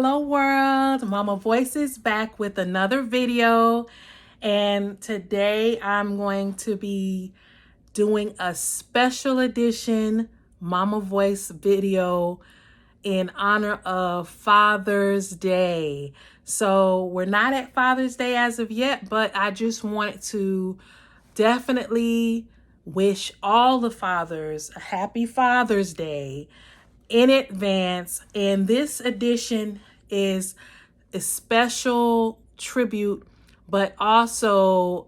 Hello world, Mama Voice is back with another video, and today I'm going to be doing a special edition Mama Voice video in honor of Father's Day. So we're not at Father's Day as of yet, but I just wanted to definitely wish all the fathers a happy Father's Day in advance. And this edition is a special tribute, but also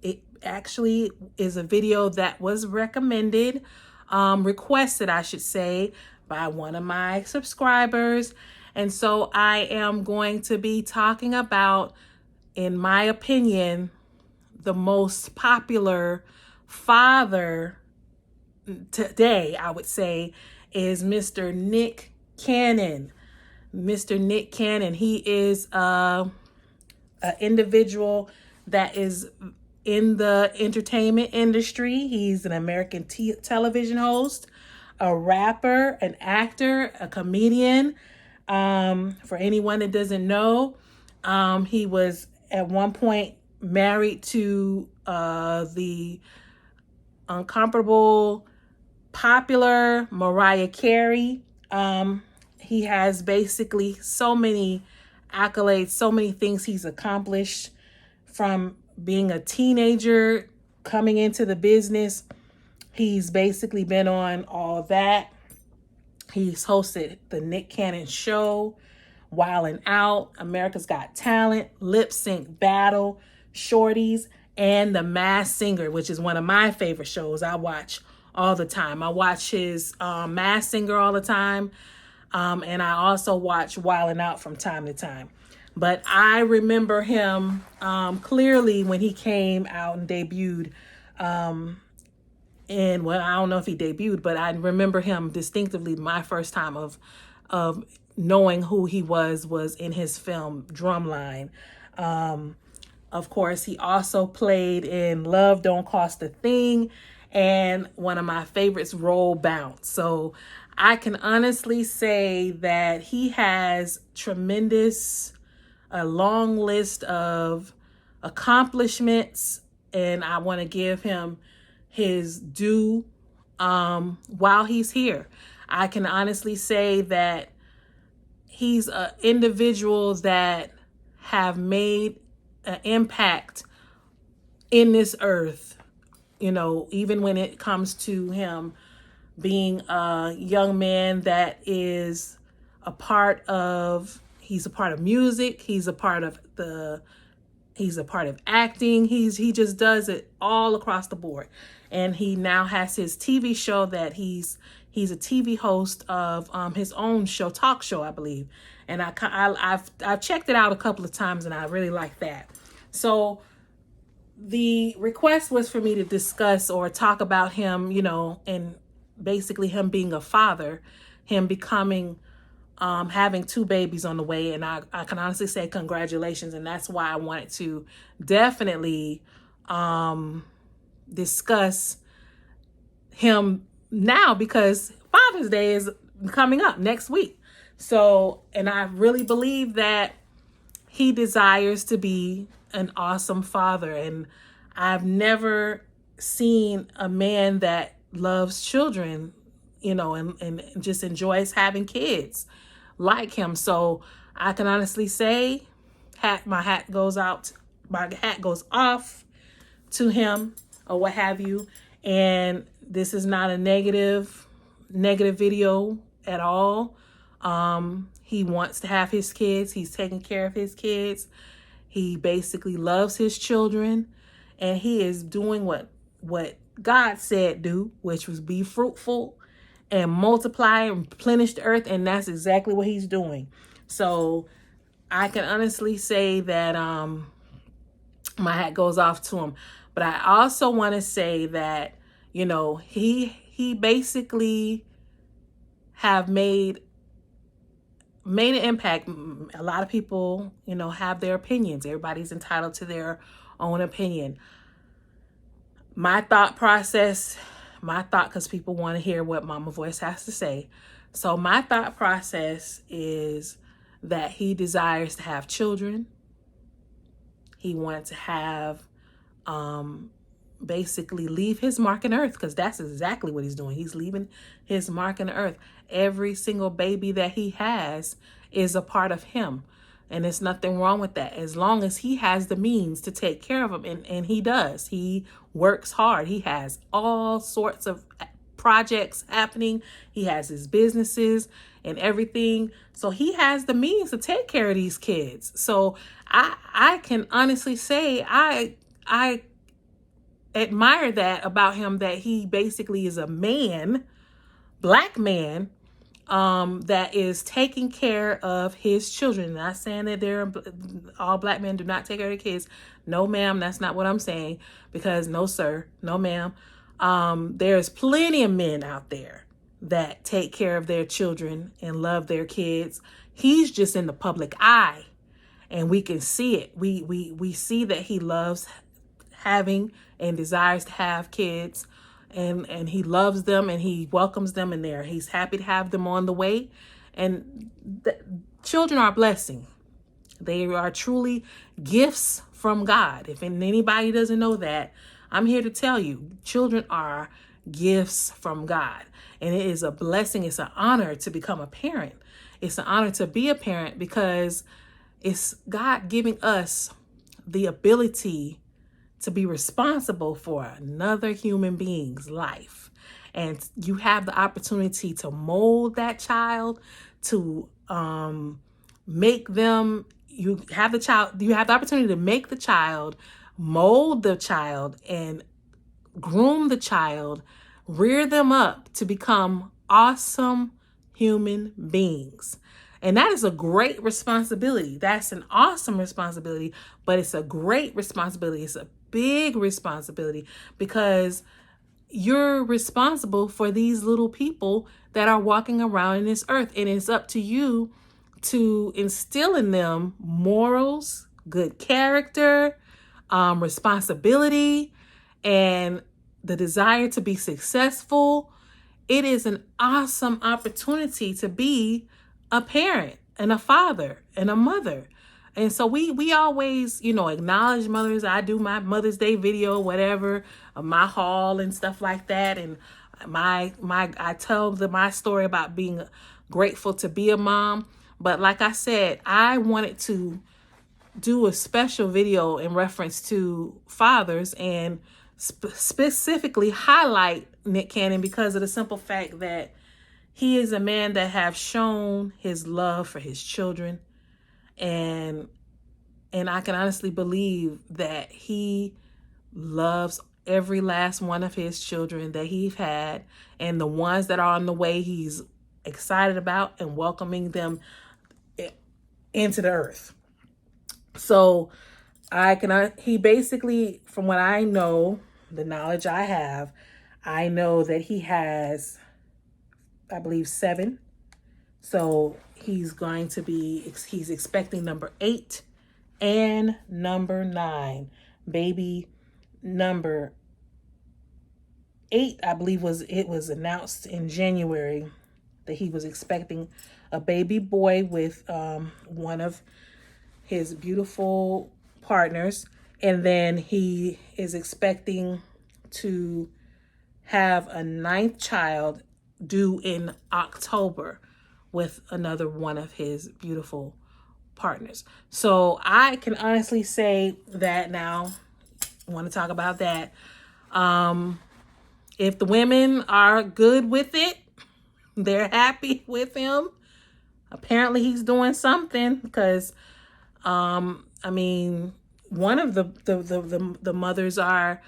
it actually is a video that was requested, I should say, by one of my subscribers. And so I am going to be talking about, in my opinion, the most popular father today, I would say, is Mr. Nick Cannon. Mr. Nick Cannon, he is an individual that is in the entertainment industry. He's an American television host, a rapper, an actor, a comedian. For anyone that doesn't know, he was at one point married to the incomparable, popular Mariah Carey. He has basically so many accolades, so many things he's accomplished, from being a teenager coming into the business. He's basically been on all that. He's hosted the Nick Cannon Show, Wild 'N Out, America's Got Talent, Lip Sync Battle, Shorties, and The Masked Singer, which is one of my favorite shows I watch all the time. I watch his Masked Singer all the time, and I also watch Wild 'N Out from time to time. But I remember him clearly when he came out and debuted. And well, I don't know if he debuted, but I remember him distinctively. My first time of knowing who he was in his film Drumline. Of course, he also played in Love Don't Cost a Thing, and one of my favorites, Roll Bounce. So I can honestly say that he has a long list of accomplishments, and I want to give him his due while he's here. I can honestly say that he's an individual that have made an impact in this earth. You know, even when it comes to him being a young man that is he's a part of music, he's a part of acting, he just does it all across the board. And he now has his TV show that he's a TV host of his own show, talk show, I believe. And I've checked it out a couple of times, and I really like that. So the request was for me to discuss or talk about him, you know, and basically him being a father, him becoming, having 2 babies on the way. And I can honestly say congratulations. And that's why I wanted to definitely discuss him now, because Father's Day is coming up next week. So, and I really believe that he desires to be an awesome father. And I've never seen a man that loves children, you know, and just enjoys having kids like him. So I can honestly say my hat goes off to him, or what have you. And this is not a negative video at all. He wants to have his kids. He's taking care of his kids. He basically loves his children, and he is doing what God said do, which was be fruitful and multiply and replenish the earth. And that's exactly what he's doing. So I can honestly say that my hat goes off to him. But I also want to say that, you know, he basically have made an impact. A lot of people, you know, have their opinions. Everybody's entitled to their own opinion. My thought, because people want to hear what Mama Voice has to say. So my thought process is, that he desires to have children. He wants to have, basically leave his mark on earth, because that's exactly what he's doing. He's leaving his mark on the earth. Every single baby that he has is a part of him. And there's nothing wrong with that, as long as he has the means to take care of them. And he does. He works hard. He has all sorts of projects happening. He has his businesses and everything. So he has the means to take care of these kids. So I can honestly say I admire that about him, that he basically is a man, black man, that is taking care of his children. Not saying that all black men do not take care of their kids. No, ma'am, that's not what I'm saying. Because no, sir, no, ma'am. There's plenty of men out there that take care of their children and love their kids. He's just in the public eye, and we can see it. We see that he loves having and desires to have kids, and he loves them, and he welcomes them in there. He's happy to have them on the way. And children are a blessing. They are truly gifts from God. If anybody doesn't know that, I'm here to tell you, children are gifts from God. And it is a blessing. It's an honor to become a parent. It's an honor to be a parent, because it's God giving us the ability to be responsible for another human being's life. And you have the opportunity to mold that child, to make them, you have the opportunity to make the child, mold the child, and groom the child, rear them up to become awesome human beings. And that is a great responsibility. That's an awesome responsibility, but it's a great responsibility. It's a big responsibility, because you're responsible for these little people that are walking around in this earth. And it's up to you to instill in them morals, good character, responsibility, and the desire to be successful. It is an awesome opportunity to be a parent and a father and a mother. And so we always, acknowledge mothers. I do my Mother's Day video, whatever, of my haul and stuff like that. And I tell my story about being grateful to be a mom. But like I said, I wanted to do a special video in reference to fathers, and specifically highlight Nick Cannon, because of the simple fact that he is a man that have shown his love for his children. And I can honestly believe that he loves every last one of his children that he's had, and the ones that are on the way, he's excited about and welcoming them into the earth. So he basically, from what I know, the knowledge I have, I know that he has, I believe, 7. So he's expecting number 8 and number 9. Baby number 8, I believe, was announced in January that he was expecting a baby boy with one of his beautiful partners. And then he is expecting to have a 9th child due in October with another one of his beautiful partners. So I can honestly say that now, I want to talk about that. If the women are good with it, they're happy with him, apparently he's doing something, because one of the mothers are,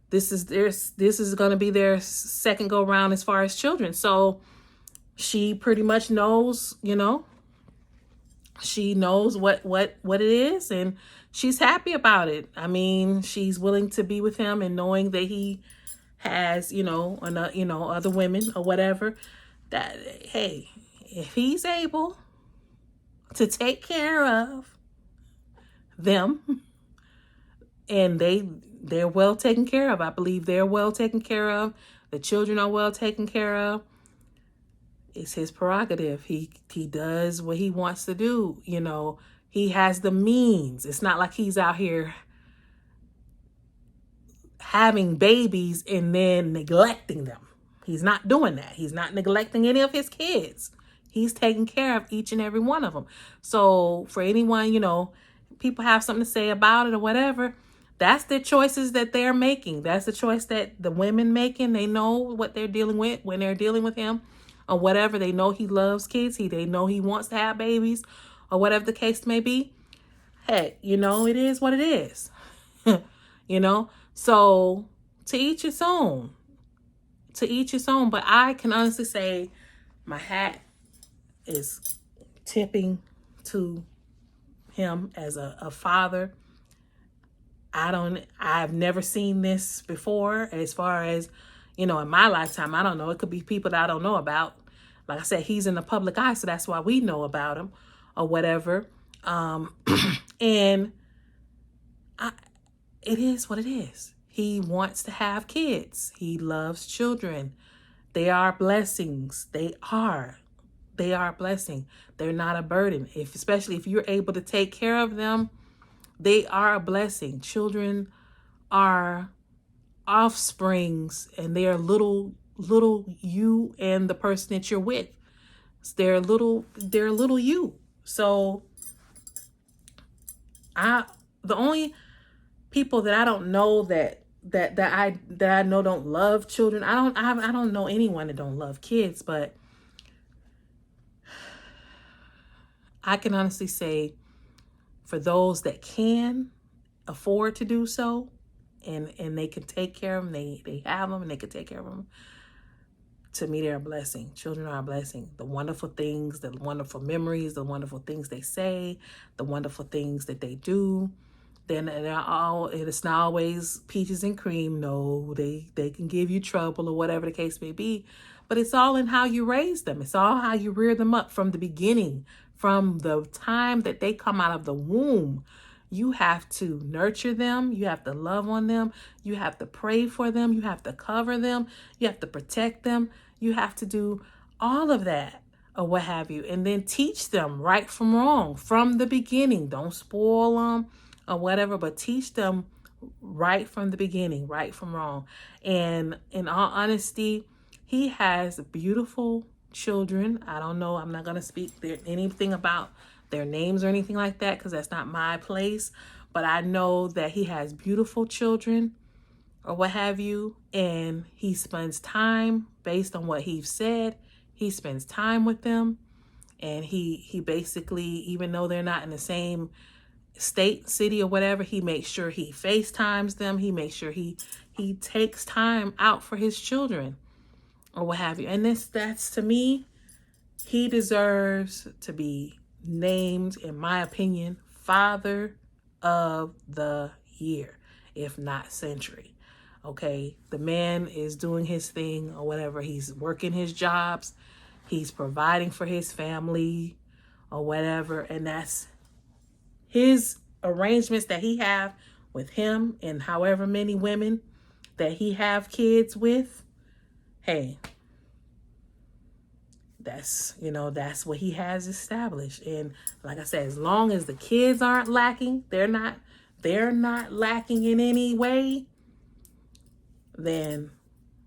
this is going to be their second go round as far as children. So she pretty much knows, she knows what it is, and she's happy about it. She's willing to be with him, and knowing that he has, other women or whatever, that, hey, if he's able to take care of them, and they're well taken care of. I believe they're well taken care of. The children are well taken care of. It's his prerogative. He does what he wants to do. You know, he has the means. It's not like he's out here having babies and then neglecting them. He's not doing that. He's not neglecting any of his kids. He's taking care of each and every one of them. So for anyone, you know, people have something to say about it or whatever, that's the choices that they're making. That's the choice that the women making. They know what they're dealing with when they're dealing with him or whatever. They know he loves kids. They know he wants to have babies or whatever the case may be. Hey, you know, it is what it is. You know, so to each his own. To each his own. But I can honestly say my hat is tipping to him as a father. I've never seen this before as far as, you know, in my lifetime. I don't know. It could be people that I don't know about. Like I said, he's in the public eye, so that's why we know about him or whatever. And it is what it is. He wants to have kids. He loves children. They are blessings. They are a blessing. They're not a burden. Especially if you're able to take care of them, they are a blessing. Children are offsprings, and they are little you and the person that you're with. They're little you. So the only people that I don't know that I know don't love children. I don't know anyone that don't love kids, but I can honestly say for those that can afford to do so and they can take care of them, they have them and they can take care of them. To me, they're a blessing. Children are a blessing. The wonderful things, the wonderful memories, the wonderful things they say, the wonderful things that they do. Then it's not always peaches and cream. No, they can give you trouble or whatever the case may be. But it's all in how you raise them. It's all how you rear them up from the beginning, from the time that they come out of the womb. You have to nurture them. You have to love on them. You have to pray for them. You have to cover them. You have to protect them. You have to do all of that or what have you. And then teach them right from wrong from the beginning. Don't spoil them or whatever, but teach them right from the beginning, right from wrong. And in all honesty, he has beautiful children. I don't know. I'm not going to speak anything about their names or anything like that because that's not my place. But I know that he has beautiful children or what have you. And he spends time based on what he's said. He spends time with them. And he basically, even though they're not in the same state, city or whatever, he makes sure he FaceTimes them. He makes sure he takes time out for his children or what have you. And that's to me, he deserves to be named, in my opinion, Father of the Year, if not century. Okay, the man is doing his thing or whatever. He's working his jobs. He's providing for his family or whatever. And that's his arrangements that he have with him and however many women that he have kids with. Hey, that's what he has established. And like I said, as long as the kids aren't lacking, they're not lacking in any way, then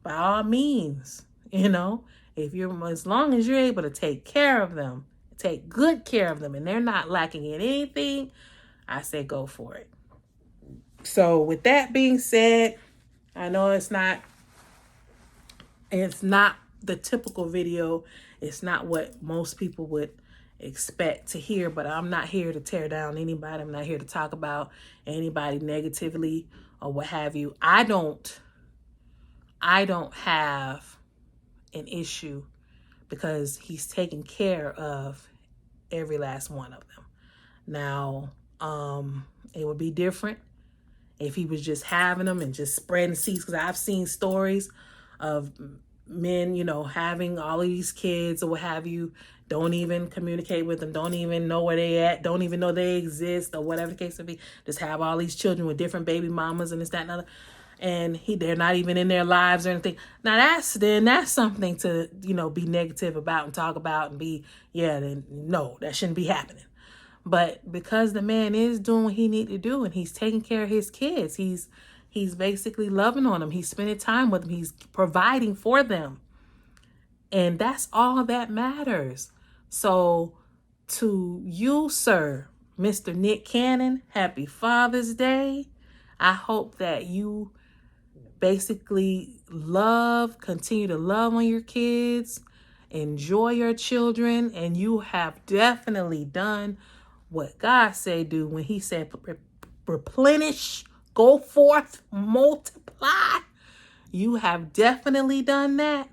by all means, as long as you're able to take care of them, take good care of them, and they're not lacking in anything, I say go for it. So with that being said, I know it's not the typical video. It's not what most people would expect to hear, but I'm not here to tear down anybody. I'm not here to talk about anybody negatively or what have you. I don't have an issue because he's taking care of every last one of them. Now, it would be different if he was just having them and just spreading seeds, because I've seen stories of men, having all of these kids or what have you, don't even communicate with them, don't even know where they at, don't even know they exist or whatever the case may be, just have all these children with different baby mamas and this, that, and other. and they're not even in their lives or anything. Now that's something to, be negative about and talk about and be, then no, that shouldn't be happening. But because the man is doing what he need to do and he's taking care of his kids, he's basically loving on them. He's spending time with them. He's providing for them. And that's all that matters. So to you, sir, Mr. Nick Cannon, happy Father's Day. I hope that you basically continue to love on your kids, enjoy your children, and you have definitely done what God said do when he said replenish, go forth, multiply. You have definitely done that,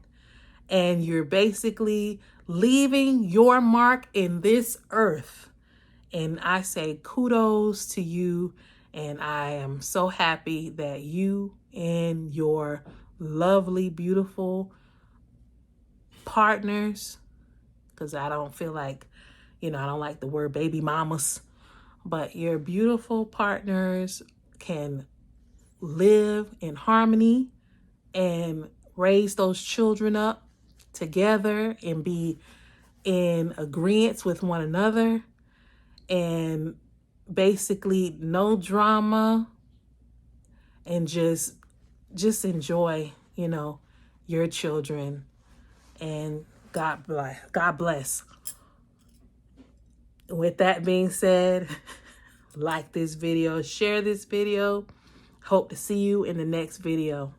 and you're basically leaving your mark in this earth. And I say kudos to you, and I am so happy that you and your lovely, beautiful partners, because I don't feel like, I don't like the word baby mamas, but your beautiful partners can live in harmony and raise those children up together and be in agreement with one another, and basically no drama, and just enjoy, your children, and God bless. With that being said, like this video, share this video. Hope to see you in the next video.